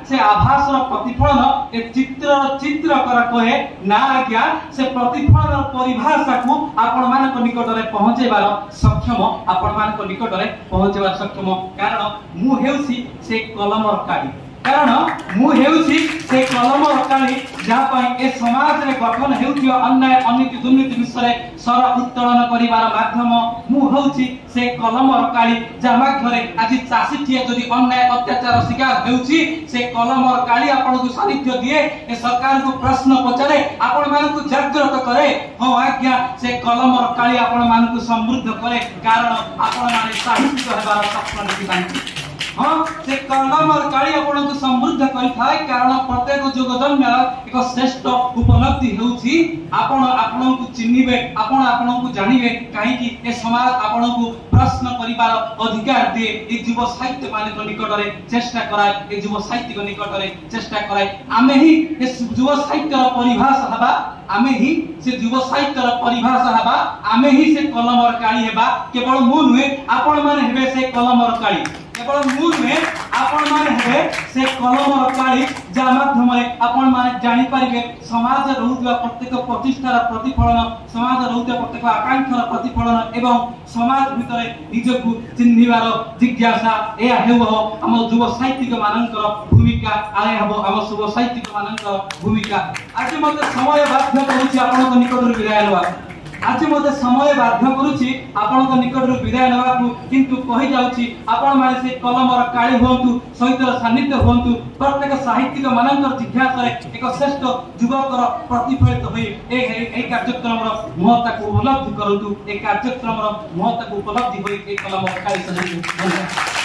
से आभासर प्रतिफलन ए चित्रकर कहे ना आज्ञा से प्रतिफलन परिभाषा को आपण मान निकट में पहुंचेबार सक्षम आपण मान निकट में पहुंचेबार सक्षम कारण मु हेउसी से कलमर काढ़ी कारण मु हेउसी से कलमर काढ़ी जहाँ पर ए समाज रे गठन हेउथियो अन्याय अनीति दुर्नीति विषय रे स्वर उत्तोलन करिवार माध्यम मु हेउसी से कलमर काढ़ी जहाँ माध्यम रे आज चाषी टिए जदि अन्याय अत्याचार शिकार हेउची से कलमर काढ़ी आपण को सानिध्य दिए ए सरकार को प्रश्न पचारे आपण मान को जागृत करे हो आज्ञा से कलमर काढ़ी आपण मान को समृद्ध करे कारण आपण माने साहित्य हेबार सपन देखि हाँ से कलमर काढ़ी आपण को समृद्ध करिथाय कारण प्रत्येक युगजन्म एक श्रेष्ठ उपलब्धि हेउची आपण को चिन्हिबे आपण को जानिबे काहे कि ए समाज आपण को प्रश्न करिवार अधिकार दिए ए युव साहित्य मान निकट रे चेष्टा कराय ए युव साहित्य को निकट रे चेष्टा कराय आमे ही ए युव साहित्य परिभाषा हबा आमे ही से युव साहित्य परिभाषा हबा आमे ही से कलमर काढ़ी हेबा केवल मु नुहे आपण माने हेबे से कलमर काढ़ी केवल मु नुहे आपण माने हेबे से कलमर काढ़ी जा माध्यम रे आपण माने जानि परिबे समाज रहुवा प्रत्येक प्रतिष्ठार प्रतिफलन समाज रहुवा प्रत्येक आकांक्षार प्रतिफलन एवं समाज भितरे निजकु चिन्हिबार जिज्ञासा एया हेबो हम युव साहित्यिक मानकर भूमिका आए हबो हम युव साहित्यिक मानकर भूमिका आज मते समय बाध्य करूची आपण निकट रे विदाय लेवा आज मते समय बाध्य करूची आपण निकट रे विदाय लेवा किंतु कहि जाउची आपण माने से कलमर काढ़ी होंतु सहितर सान्निध्य होंतु प्रत्येक साहित्यिक मानकर जिज्ञासा एक श्रेष्ठ युवकर प्रतिफलित होई ए कार्यक्रम महत्ता को उपलब्धि करंतु ए कार्यक्रम महत्ता को उपलब्धि होई ए कलमर काढ़ी सहित